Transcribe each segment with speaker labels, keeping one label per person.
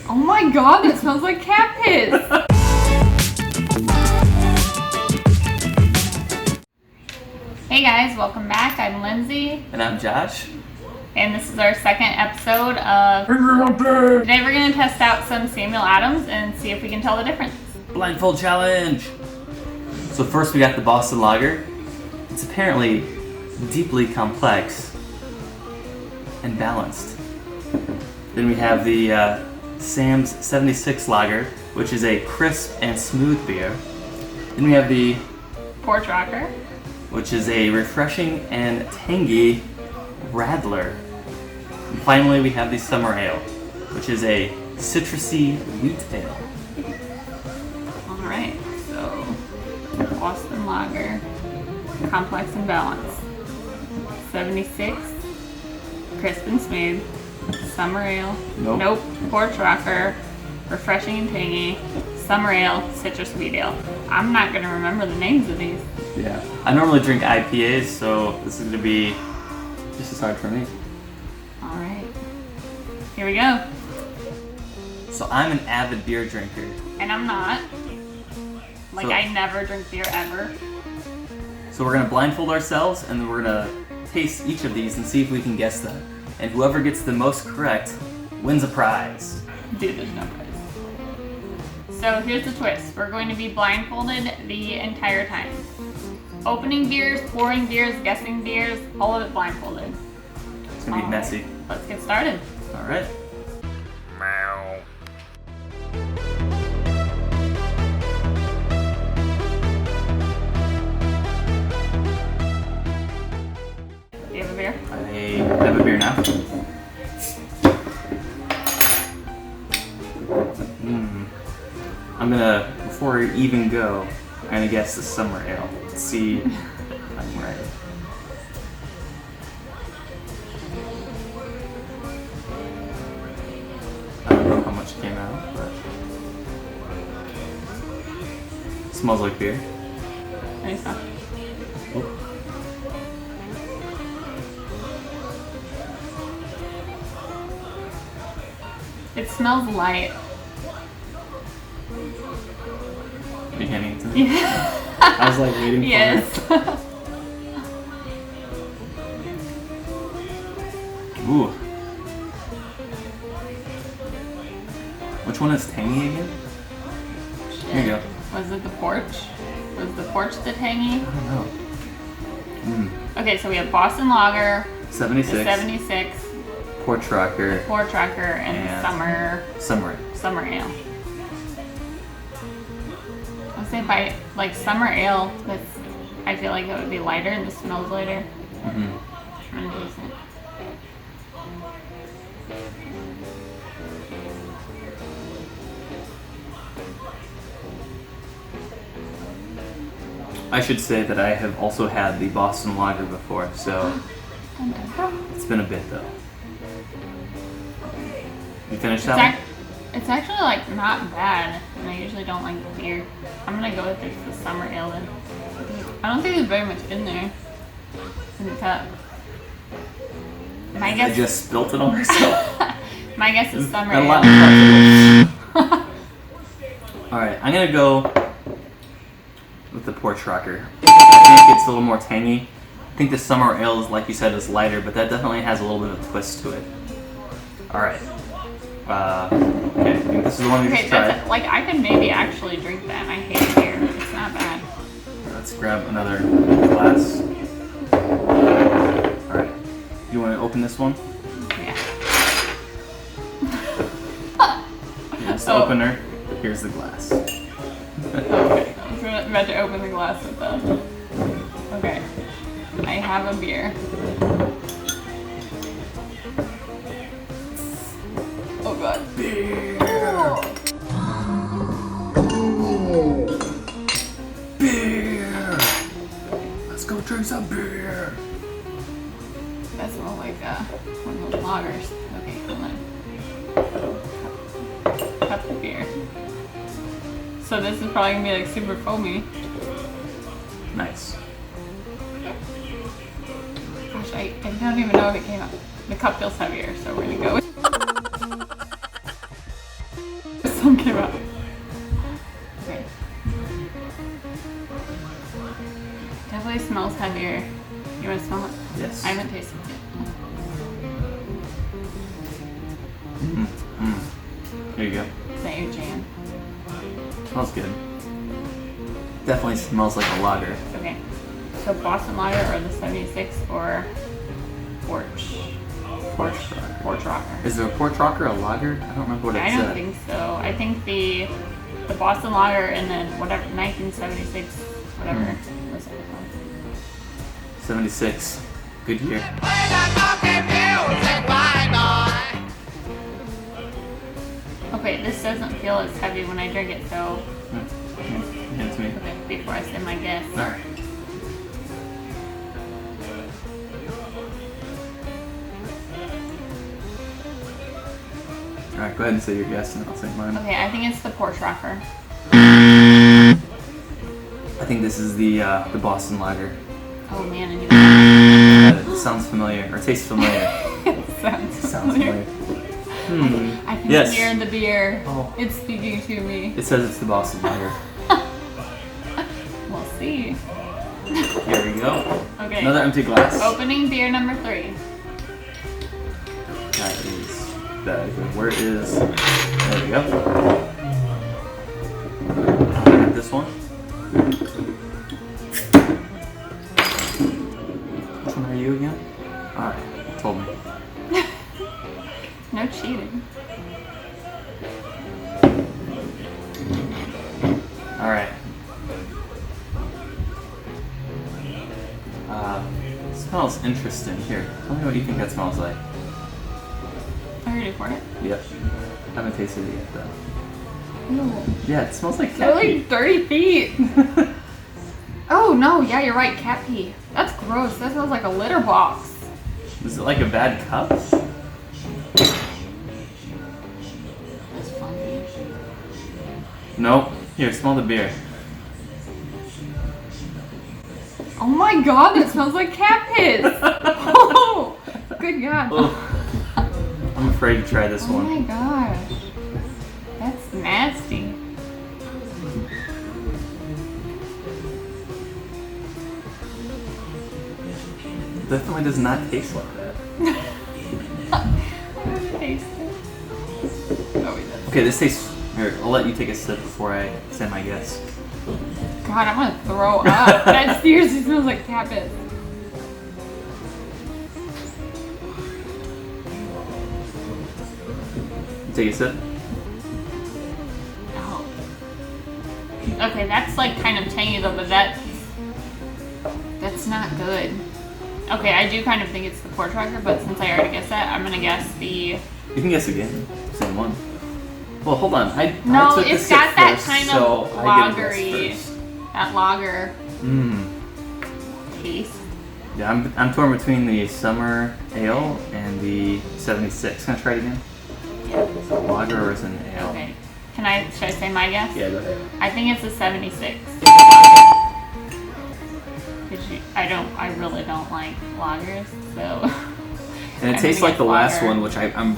Speaker 1: Oh my god, that smells like cat piss! Hey guys, welcome back. I'm Lindsey.
Speaker 2: And I'm Josh.
Speaker 1: And this is our second episode of Today we're going to test out some Samuel Adams and see if we can tell the difference.
Speaker 2: Blindfold challenge! So first we got the Boston Lager. It's apparently deeply complex and balanced. Then we have the Sam's 76 Lager, which is a crisp and smooth beer. Then we have the
Speaker 1: Porch,
Speaker 2: which is a refreshing and tangy Radler. And finally we have the Summer Ale, which is a citrusy wheat ale.
Speaker 1: Alright, so Boston Lager, complex and balanced. 76, crisp and smooth. Summer Ale, nope. Porch Rocker, refreshing and tangy. Summer Ale, citrus wheat ale. I'm not going to remember the names of these.
Speaker 2: Yeah, I normally drink IPAs, so this is going to be just as hard for me.
Speaker 1: Alright, here we go.
Speaker 2: So I'm an avid beer drinker.
Speaker 1: And I'm not. Like, I never drink beer ever.
Speaker 2: So we're going to blindfold ourselves, and then we're going to taste each of these and see if we can guess them. And whoever gets the most correct wins a prize.
Speaker 1: Dude, there's no prize. So here's the twist. We're going to be blindfolded the entire time. Opening beers, pouring beers, guessing beers, all of it blindfolded.
Speaker 2: It's going to be messy.
Speaker 1: Let's get started.
Speaker 2: All right.
Speaker 3: Meow.
Speaker 1: Do you have a beer?
Speaker 2: I have a beer now. I'm gonna, before I even go, I'm gonna guess the Summer Ale. Let's see if I'm right. I don't know how much came out, but it smells like beer.
Speaker 1: Nice stuff.
Speaker 2: Oh.
Speaker 1: It smells light.
Speaker 2: Are you handing it to me?
Speaker 1: Yeah.
Speaker 2: I was like waiting for
Speaker 1: yes.
Speaker 2: it. Ooh. Which one is tangy again? Here you go.
Speaker 1: Was it the Porch? Was the Porch the tangy?
Speaker 2: I don't know.
Speaker 1: Okay, so we have Boston Lager,
Speaker 2: 76.
Speaker 1: the 76,
Speaker 2: Porch Rocker.
Speaker 1: Porch Rocker, and the
Speaker 2: Summer.
Speaker 1: Summer Ale. I'll say by like Summer Ale, I feel like it would be lighter and this smells lighter.
Speaker 2: Mm-hmm.
Speaker 1: I'm gonna taste it.
Speaker 2: I should say that I have also had the Boston Lager before, so it's been a bit though. You finished that one?
Speaker 1: It's actually like not bad, and I usually don't like beer. I'm gonna go with the Summer Ale then. I don't think there's very much in there in the cup. My guess.
Speaker 2: I just spilt it on myself.
Speaker 1: My guess is Summer
Speaker 2: Got a
Speaker 1: Ale.
Speaker 2: lot of Alright, I'm gonna go with the Porch Rocker. I think it's a little more tangy. I think the Summer Ale is, like you said, is lighter, but that definitely has a little bit of a twist to it. Alright. Okay, I think this is the one we just tried.
Speaker 1: Like, I could maybe actually drink that. I hate beer. It's not bad.
Speaker 2: Let's grab another glass. Alright. You want to open this one?
Speaker 1: Yeah.
Speaker 2: Here's the opener. Here's the glass.
Speaker 1: Okay. I was about to open the glass with that. Okay. I have a beer. Oh god.
Speaker 2: Beer!
Speaker 1: Oh.
Speaker 2: Beer! Let's go drink some beer!
Speaker 1: That smells like one of those lagers. Okay, hold on. Cup of beer. So this is probably gonna be like super foamy.
Speaker 2: Nice.
Speaker 1: Gosh, I don't even know if it came out. The cup feels heavier, so we're gonna go with Some came out. Okay. Definitely smells heavier. You want to smell it?
Speaker 2: Yes.
Speaker 1: I haven't tasted it.
Speaker 2: Here you go.
Speaker 1: Is that your jam?
Speaker 2: Smells good. Definitely smells like a lager.
Speaker 1: Okay. So Boston Lager or the 76 or Porch? Porch Rocker.
Speaker 2: Is there a Porch Rocker, a lager? I don't remember what it
Speaker 1: I
Speaker 2: said.
Speaker 1: don't think so. I think the Boston Lager and then whatever 1976 whatever was it called?
Speaker 2: 76. Good year.
Speaker 1: Okay, this doesn't feel as heavy when I drink it, so
Speaker 2: Hand it to me.
Speaker 1: okay, before I say my guess.
Speaker 2: Alright. Alright, go ahead and say your guess and I'll say mine.
Speaker 1: Okay, I think it's the Porch Rocker.
Speaker 2: I think this is the Boston Lager.
Speaker 1: Oh man, I knew
Speaker 2: It sounds familiar, or tastes familiar.
Speaker 1: that. Sounds
Speaker 2: Sounds familiar.
Speaker 1: I can
Speaker 2: Yes.
Speaker 1: hear the beer.
Speaker 2: Oh.
Speaker 1: It's speaking to me.
Speaker 2: It says it's the Boston Lager.
Speaker 1: We'll see.
Speaker 2: Here we go.
Speaker 1: Okay.
Speaker 2: Another empty glass.
Speaker 1: Opening beer number 3.
Speaker 2: That is that. Where is? There we go. This one. Which one are you again? Alright, told me.
Speaker 1: No cheating.
Speaker 2: Alright. Smells interesting. Here, tell me what you think that smells like.
Speaker 1: Are you ready for it?
Speaker 2: Yep. Haven't tasted it yet though.
Speaker 1: Ew.
Speaker 2: Yeah, it smells like
Speaker 1: They're
Speaker 2: cat pee.
Speaker 1: like dirty feet. Oh no, yeah, you're right, cat pee. That's gross. That smells like a litter box.
Speaker 2: Is it like a bad cup?
Speaker 1: That's funny.
Speaker 2: Nope. Here, smell the beer.
Speaker 1: Oh my god, that smells like cat piss. Oh, good god.
Speaker 2: Oh. I'm afraid to try this
Speaker 1: Oh
Speaker 2: one.
Speaker 1: my gosh. That's nasty.
Speaker 2: It definitely does not taste like that.
Speaker 1: How does it taste? Oh, wait, that's...
Speaker 2: Okay, this tastes. Here, I'll let you take a sip before I say my guess.
Speaker 1: God, I'm gonna throw up. That seriously smells like cat piss.
Speaker 2: Take a sip.
Speaker 1: Oh. Okay, that's like kind of tangy though, but that's not good. Okay, I do kind of think it's the Porch Rocker, but since I already guessed that, I'm gonna guess the...
Speaker 2: You can guess again. Same one. Well, hold on. I
Speaker 1: No,
Speaker 2: took the
Speaker 1: it's
Speaker 2: sip
Speaker 1: got that
Speaker 2: first,
Speaker 1: kind
Speaker 2: so
Speaker 1: of
Speaker 2: I get a guess
Speaker 1: lagery,
Speaker 2: first.
Speaker 1: that lager taste.
Speaker 2: Yeah, I'm torn between the summer ale and the 76. Can I try it again?
Speaker 1: Yeah.
Speaker 2: So lager or is it an ale?
Speaker 1: Okay. Should I say my guess?
Speaker 2: Yeah, go ahead.
Speaker 1: I think it's a 76. I really don't like lagers, so.
Speaker 2: And it
Speaker 1: I'm
Speaker 2: tastes
Speaker 1: gonna
Speaker 2: like the
Speaker 1: guess
Speaker 2: last
Speaker 1: lager.
Speaker 2: one, which I'm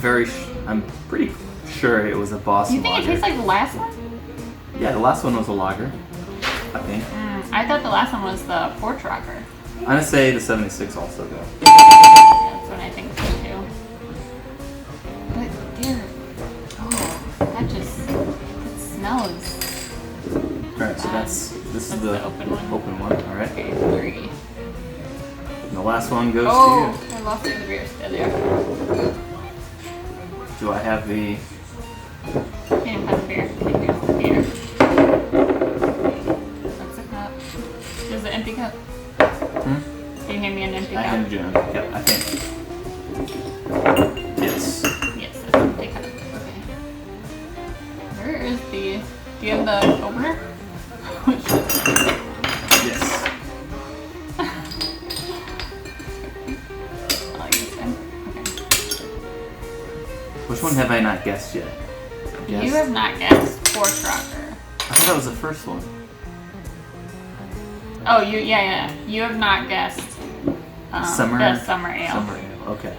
Speaker 2: pretty sure it was a Boston
Speaker 1: You think
Speaker 2: lager.
Speaker 1: it tastes like the last one?
Speaker 2: Yeah, the last one was a lager, I think.
Speaker 1: I thought the last one was the Porch Rocker.
Speaker 2: I'm gonna say the 76 also though.
Speaker 1: That's what I think so too. But dear, that smells.
Speaker 2: Alright, so this is the
Speaker 1: open one.
Speaker 2: Open one. Alright.
Speaker 1: Okay, 3.
Speaker 2: And the last one goes
Speaker 1: Oh, I lost the other beer still there.
Speaker 2: to you. Do I have the
Speaker 1: Can't have the beer. Here's the beer. That's a cup. There's an empty cup. Can you hand me an empty
Speaker 2: I
Speaker 1: cup?
Speaker 2: handed you one. Yep, I think. Yes.
Speaker 1: Yes, that's an empty cup. Okay. Where is the... Do you have the opener?
Speaker 2: Yes.
Speaker 1: I like this one. Okay.
Speaker 2: Which one have I not guessed yet?
Speaker 1: You have not guessed Porch Rocker.
Speaker 2: I thought that was the first one.
Speaker 1: Oh, yeah. You have not guessed
Speaker 2: Summer.
Speaker 1: the Summer Ale.
Speaker 2: Summer ale. Okay.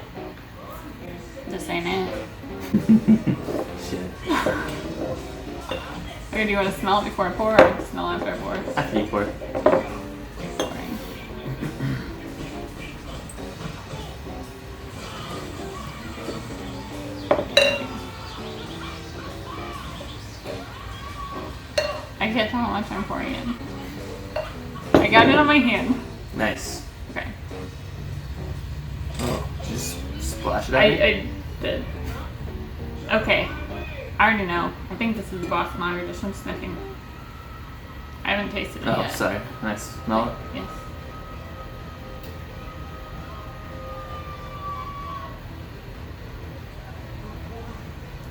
Speaker 1: This ain't it.
Speaker 2: Shit.
Speaker 1: Or do you want to smell it before I pour or smell after I pour?
Speaker 2: After you pour.
Speaker 1: Pouring. I can't tell how much I'm pouring in. I got it on my hand.
Speaker 2: Nice.
Speaker 1: Okay.
Speaker 2: Oh, just splash it out.
Speaker 1: I did. Okay. I already know. I think this is the Boston Lager just from sniffing. I haven't tasted it
Speaker 2: Oh,
Speaker 1: yet.
Speaker 2: sorry. Nice. Smell it?
Speaker 1: Yes.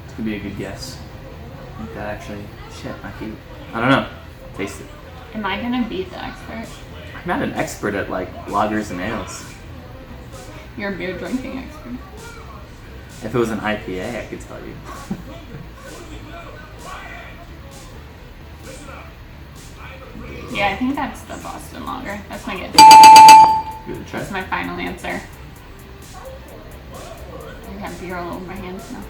Speaker 2: This could be a good guess. I think that actually. Shit, I keep. I don't know. Taste it.
Speaker 1: Am I gonna beat the expert?
Speaker 2: I'm not an expert at like lagers and ales.
Speaker 1: You're a beer drinking expert.
Speaker 2: If it was an IPA, I could tell you.
Speaker 1: Yeah, I think that's the Boston Lager. That's my guess.
Speaker 2: Give it a try.
Speaker 1: That's my final answer. I have beer all over my hands now.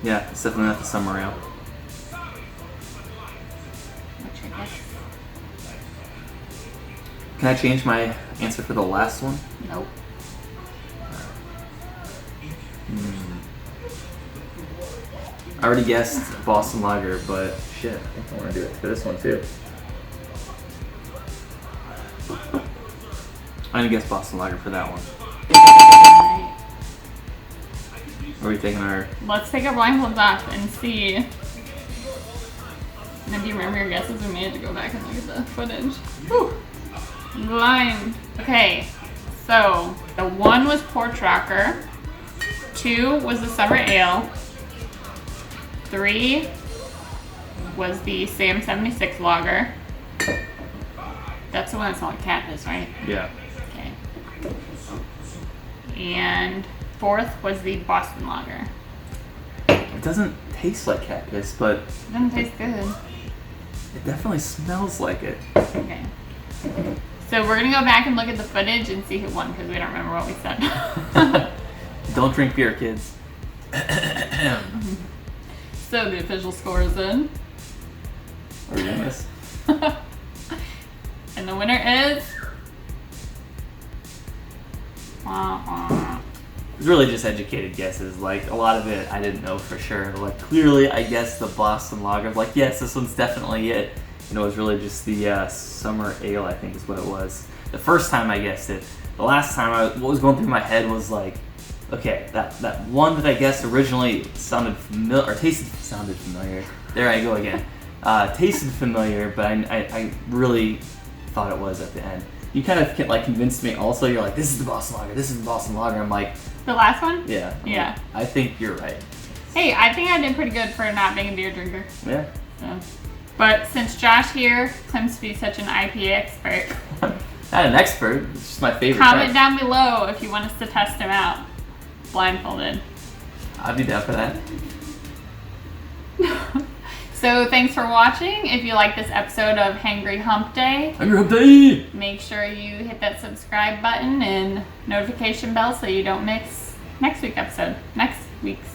Speaker 2: Yeah, it's definitely not the summer ale.
Speaker 1: What's your guess?
Speaker 2: Can I change my answer for the last one?
Speaker 1: Nope.
Speaker 2: I already guessed Boston Lager, but shit, I think I want to do it for this one too. I'm gonna guess Boston Lager for that one.
Speaker 1: Alright.
Speaker 2: Are we taking our...
Speaker 1: Let's take our blindfolds off and see. And if you remember your guesses, we may have to go back and look at the footage. Whew. Blind. Okay, so the 1 was Porch Rocker, 2 was the Summer Ale, 3 was the Sam 76 Lager. That's the one that smelled like cactus, right?
Speaker 2: Yeah.
Speaker 1: Okay. And 4th was the Boston Lager.
Speaker 2: It doesn't taste like cactus, but
Speaker 1: It doesn't taste good.
Speaker 2: it definitely smells like it.
Speaker 1: Okay. So we're gonna go back and look at the footage and see who won because we don't remember what we said.
Speaker 2: Don't drink beer, kids.
Speaker 1: So the official score is in.
Speaker 2: Are we doing this?
Speaker 1: And the winner is...
Speaker 2: It's really just educated guesses. Like, a lot of it I didn't know for sure. Like, clearly I guessed the Boston Lager. Like, yes, this one's definitely it. You know, it was really just the Summer Ale, I think is what it was. The first time I guessed it. The last time, what was going through my head was like, okay, that one that I guessed originally sounded familiar, or sounded familiar. There I go again. Tasted familiar, but I really thought it was at the end. You kind of like convinced me also. You're like, this is the Boston Lager, this is the Boston Lager. I'm like...
Speaker 1: The last one?
Speaker 2: Yeah.
Speaker 1: Yeah.
Speaker 2: I think you're right.
Speaker 1: Hey, I think I did pretty good for not being a beer drinker.
Speaker 2: Yeah.
Speaker 1: So. But since Josh here claims to be such an IPA expert...
Speaker 2: Not an expert, it's just my favorite
Speaker 1: Comment
Speaker 2: type.
Speaker 1: down below if you want us to test him out. Blindfolded.
Speaker 2: I'd be down for that.
Speaker 1: So thanks for watching. If you like this episode of Hangry Hump Day,
Speaker 2: Hangry Hump Day!
Speaker 1: make sure you hit that subscribe button and notification bell so you don't miss next week's episode. Next week's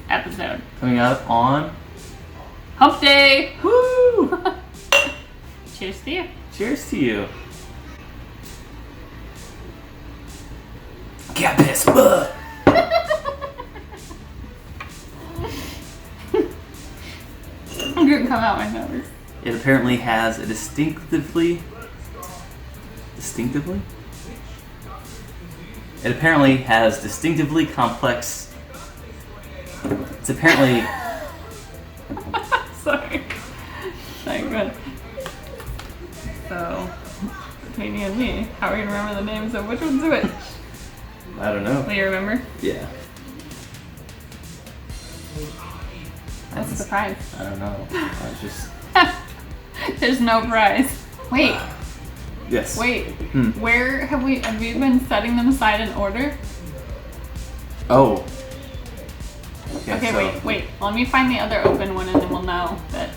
Speaker 1: episode.
Speaker 2: Coming out on
Speaker 1: Hump Day!
Speaker 2: Woo!
Speaker 1: Cheers to you.
Speaker 2: Cheers to you. Cat piss. Ugh.
Speaker 1: I'm gonna come out my nose.
Speaker 2: It apparently has a distinctively? It apparently has distinctively complex... It's apparently...
Speaker 1: Sorry. Good. So, between you and me, how are we gonna remember the names of which one's which?
Speaker 2: I don't know.
Speaker 1: Will you remember?
Speaker 2: Yeah.
Speaker 1: What's the prize?
Speaker 2: I don't know. I was just...
Speaker 1: There's no prize. Wait.
Speaker 2: Yes.
Speaker 1: Wait. Where have you been setting them aside in order?
Speaker 2: Oh.
Speaker 1: Okay,
Speaker 2: so
Speaker 1: wait. Let me find the other open one and then we'll know that.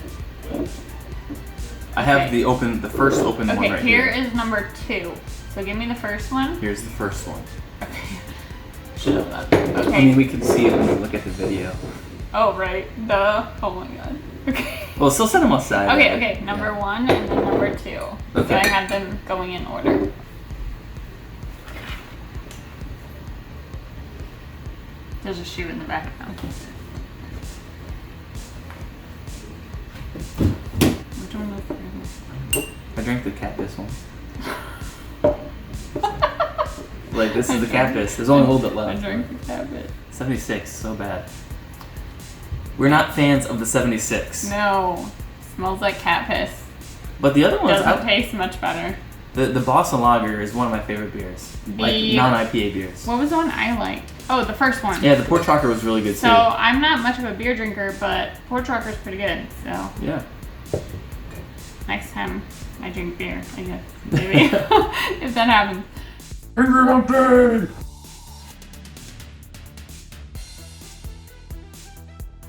Speaker 2: I have
Speaker 1: Okay.
Speaker 2: the first open one
Speaker 1: Okay,
Speaker 2: right
Speaker 1: here
Speaker 2: here.
Speaker 1: is number 2. So give me the first one.
Speaker 2: Here's the first one.
Speaker 1: Okay. Shut up. Okay.
Speaker 2: I mean, we can see it when we look at the video.
Speaker 1: Oh, right. Duh. Oh my god. Okay.
Speaker 2: Well, still set them aside.
Speaker 1: Okay. Number 1 and then number 2. So
Speaker 2: Okay.
Speaker 1: I have them going in order. There's a shoe in the background. Which one was
Speaker 2: I drank the cat piss one. Like, this is the cat piss. There's only a little bit
Speaker 1: I
Speaker 2: left.
Speaker 1: drank the cat bit.
Speaker 2: 76, so bad. We're not fans of the 76.
Speaker 1: No. Smells like cat piss.
Speaker 2: But the other ones,
Speaker 1: Doesn't taste much better.
Speaker 2: the Boston Lager is one of my favorite beers. Like, non-IPA beers.
Speaker 1: What was the one I liked? Oh, the first one.
Speaker 2: Yeah, the Porch was really good
Speaker 1: So
Speaker 2: too.
Speaker 1: I'm not much of a beer drinker, but Porch is pretty good. So
Speaker 2: Yeah.
Speaker 1: next time I drink beer, I guess maybe if that happens.
Speaker 3: Hangry Hump Day!